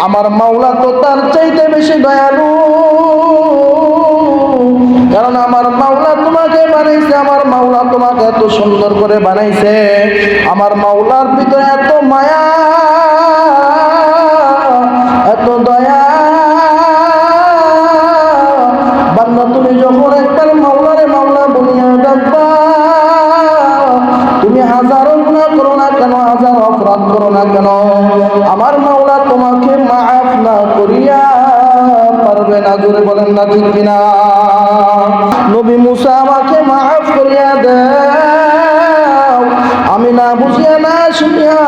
আমার মাওলা তো তার চাইতে বেশি দয়ালু, কারণ আমার মাওলা তোমাকে বানাইছে, আমার মাওলা তোমাকে এত সুন্দর করে বানাইছে, আমার মাওলার ভিতরে এত মায়া, এত দয়া। বান্দা তুমি যখন একবার মাওলারে মাওলা বলিয়া ডাকবা, তুমি হাজারো গুনাহ করো না কেন, হাজার অপরাধ করো না কেন, আমার মাওলা তোমাকে মাফ না করিয়া পারবে না। জোরে বলেন না ঠিক কিনা? নবী মুসা আমাকে মাফ করিয়া দাও, আমি না বুঝিয়া না শুনিয়া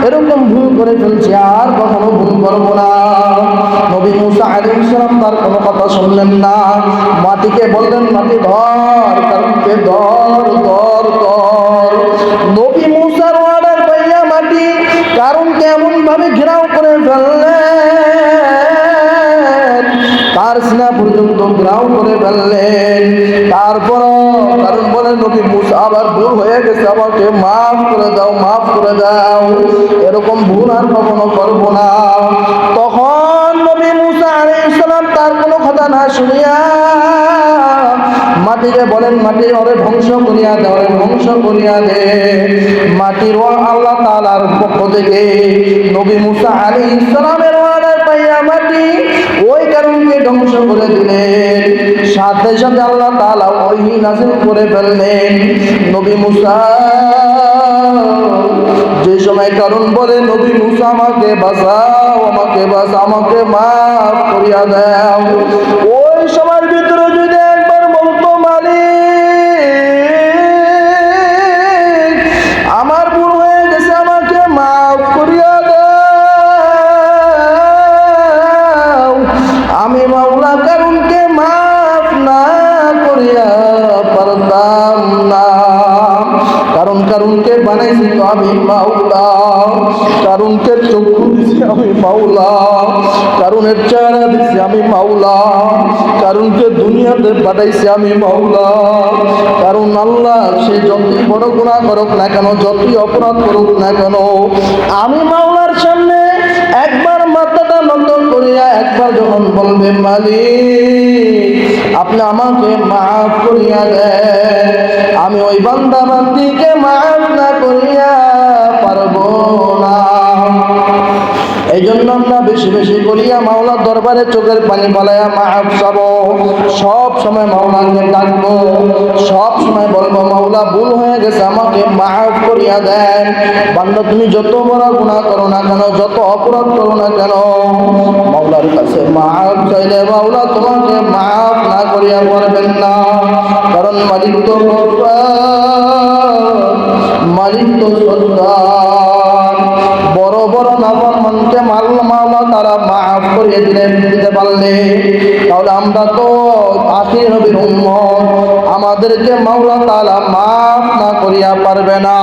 এরকম ভুল করে ফেলছি, আর কখনো ভুল করবো না। নবী মুসা আলাইহিস সালাম তার কোনো কথা শুনলেন না, মাটিকে বললেন মাটি ধর, কারণকে ধর ধর ধর। নবী মুসার অর্ডার পাইয়া মাটি কারণকে এমন ভাবে ঘেরাও করে ফেললেন, তার সিনা পর্যন্ত ঘেরাও করে ফেললেন। তারপর কারণ বলে নবী মুসা আবার ভুল হয়ে গেছে, আমাকে মাফ করে দাও, মাফ করে দাও, এরকম ভুল আর কখনো করবো না। তখন নবী মুসা আলাইহিস সালাম তার কোনো কথা না শুনিয়া মাটিকে বলেন মাটি ওরে ধ্বংস করিয়া দে, ওরে ধ্বংস করিয়া দে। মাটির আল্লাহ তাআলার পক্ষ থেকে নবী মুসা আলাইহিস সালামের অর্ডার পাইয়া মাটি ওই কারণকে ধ্বংস করে দিলেন। সাথে সাথে আল্লাহ তাআলা ওহী নাযিল করে ফেললেন। নবী মুসা যে সময় কারণ বলে নবী মুসা আমাকে বাঁচাও, আমাকে বাঁচাও, আমাকে মাফ করিয়া দাও, ওই সময়ের ভিতরে যদি একবার বলতো মালিক আমার ভুল হয়ে গেছে, আমাকে মাফ করিয়া দাও, আমি মাওলা কারণকে মাফ না করিয়া পারতাম না। কারণকে বানাইছি তো আমি মাওলা, কারণকে চক্ষু দিছি আমি মাওলা, কারণের চেহারা দিছি আমি মাওলা, কারণকে দুনিয়াতে পাঠাইছি আমি মাওলা। কারণ আল্লাহ সে যতই বড় গুনাহ করুক না কেন, যতই অপরাধ করুক না কেন, আমি মাওলার সামনে একবার মাথাটা নত করিয়া একবার যখন বলবে মালিক আপনি আমাকে মাফ করিয়া দেন, আমি ওই বান্দা বান্দিকে মাফ না করিয়া পারবো না। এই জন্য আমরা বেশি বেশি করিয়া মাওলার দরবারে চোখের পানি পালাইয়া মাফ চাবো, সব সময় মাওলাকে ডাকবো, সব সময় বলবো মাওলা ভুল হয়ে গেছে, আমাকে মাফ করিয়া দেন। বান্দা তুমি যত বড় গুনাহ করো না কেন, যত অপরাধ করো না কেন, মাওলার কাছে মাফ চাইলে মাওলা তোমাকে মাফ না করিয়া পারবেন না। কারণ মালিক তো মালিক তো সত্তার, বড় বড় নাফরমানকে মাওলা তারা মাফ করিয়ে দিতে পারলে, তাহলে আমরা তো আখির নবীর উম্মত, আমাদেরকে মাওলা তাআলা মাফ না করিয়া পারবে না।